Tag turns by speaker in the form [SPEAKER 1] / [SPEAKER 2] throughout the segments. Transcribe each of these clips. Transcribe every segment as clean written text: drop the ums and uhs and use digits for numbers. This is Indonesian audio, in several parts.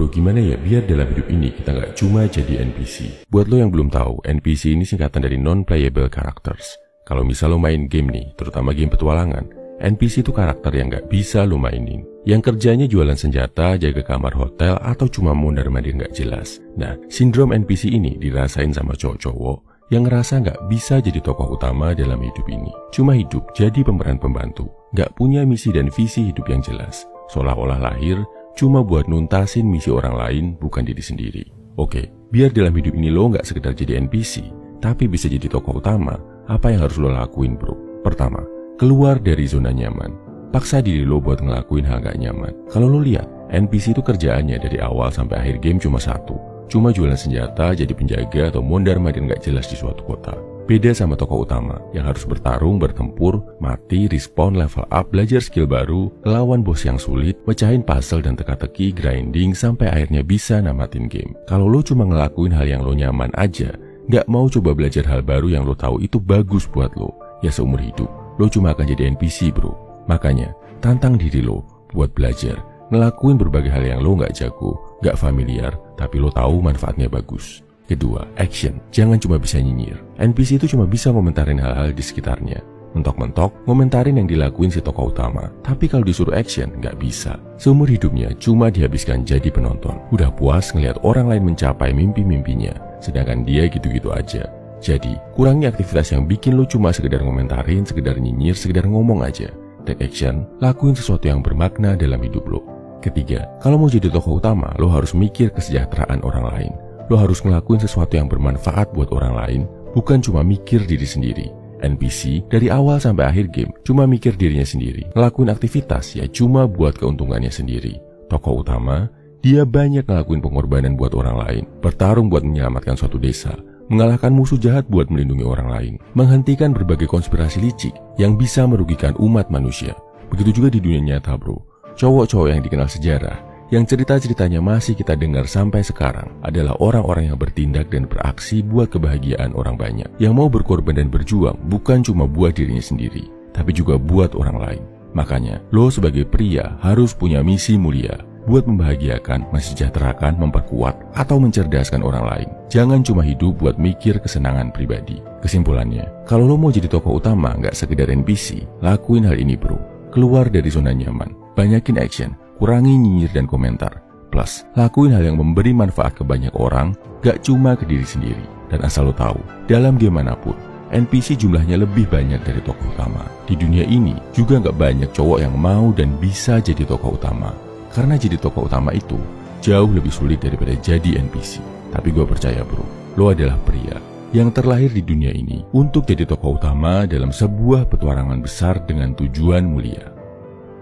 [SPEAKER 1] Bro, gimana ya biar dalam hidup ini kita nggak cuma jadi NPC? Buat lo yang belum tahu, NPC ini singkatan dari non-playable characters. Kalau misal lo main game nih, terutama game petualangan, NPC itu karakter yang nggak bisa lo mainin. Yang kerjanya jualan senjata, jaga kamar hotel, atau cuma mondar-mandir nggak jelas. Nah, sindrom NPC ini dirasain sama cowok-cowok yang ngerasa nggak bisa jadi tokoh utama dalam hidup ini. Cuma hidup jadi pemeran pembantu, nggak punya misi dan visi hidup yang jelas. Seolah-olah lahir cuma buat nuntasin misi orang lain, bukan diri sendiri. Oke, biar dalam hidup ini lo nggak sekedar jadi NPC, tapi bisa jadi tokoh utama, apa yang harus lo lakuin bro? Pertama, keluar dari zona nyaman. Paksa diri lo buat ngelakuin hal gak nyaman. Kalau lo lihat, NPC itu kerjaannya dari awal sampai akhir game cuma satu. Cuma jualan senjata, jadi penjaga, atau mondar-mandir gak jelas di suatu kota. Beda sama tokoh utama yang harus bertarung, bertempur, mati, respawn, level up, belajar skill baru, lawan bos yang sulit, mecahin puzzle dan teka-teki, grinding, sampai akhirnya bisa namatin game. Kalau lo cuma ngelakuin hal yang lo nyaman aja, gak mau coba belajar hal baru yang lo tahu itu bagus buat lo, ya seumur hidup lo cuma akan jadi NPC bro. Makanya, tantang diri lo buat belajar, ngelakuin berbagai hal yang lo gak jago, gak familiar, tapi lo tahu manfaatnya bagus. Kedua, action. Jangan cuma bisa nyinyir. NPC itu cuma bisa ngomentarin hal-hal di sekitarnya. Mentok-mentok, ngomentarin yang dilakuin si tokoh utama. Tapi kalau disuruh action, nggak bisa. Seumur hidupnya cuma dihabiskan jadi penonton. Udah puas ngelihat orang lain mencapai mimpi-mimpinya, sedangkan dia gitu-gitu aja. Jadi, kurangi aktivitas yang bikin lo cuma sekedar ngomentarin, sekedar nyinyir, sekedar ngomong aja. Take action, lakuin sesuatu yang bermakna dalam hidup lo. Ketiga, kalau mau jadi tokoh utama, lo harus mikir kesejahteraan orang lain. Lo harus ngelakuin sesuatu yang bermanfaat buat orang lain, bukan cuma mikir diri sendiri. NPC dari awal sampai akhir game cuma mikir dirinya sendiri. Ngelakuin aktivitas ya cuma buat keuntungannya sendiri. Tokoh utama, dia banyak ngelakuin pengorbanan buat orang lain, bertarung buat menyelamatkan suatu desa, mengalahkan musuh jahat buat melindungi orang lain, menghentikan berbagai konspirasi licik yang bisa merugikan umat manusia. Begitu juga di dunia nyata bro. Cowok-cowok yang dikenal sejarah, yang cerita-ceritanya masih kita dengar sampai sekarang adalah orang-orang yang bertindak dan beraksi buat kebahagiaan orang banyak. Yang mau berkorban dan berjuang bukan cuma buat dirinya sendiri, tapi juga buat orang lain. Makanya, lo sebagai pria harus punya misi mulia buat membahagiakan, mensejahterakan, memperkuat, atau mencerdaskan orang lain. Jangan cuma hidup buat mikir kesenangan pribadi. Kesimpulannya, kalau lo mau jadi tokoh utama nggak sekedar NPC, lakuin hal ini bro. Keluar dari zona nyaman, banyakin action, kurangi nyinyir dan komentar. Plus, lakuin hal yang memberi manfaat ke banyak orang, gak cuma ke diri sendiri. Dan asal lo tahu, dalam game manapun, NPC jumlahnya lebih banyak dari tokoh utama. Di dunia ini juga gak banyak cowok yang mau dan bisa jadi tokoh utama. Karena jadi tokoh utama itu jauh lebih sulit daripada jadi NPC. Tapi gue percaya bro, lo adalah pria yang terlahir di dunia ini untuk jadi tokoh utama dalam sebuah petualangan besar dengan tujuan mulia.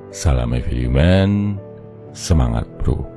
[SPEAKER 1] Salam everyman, semangat bro.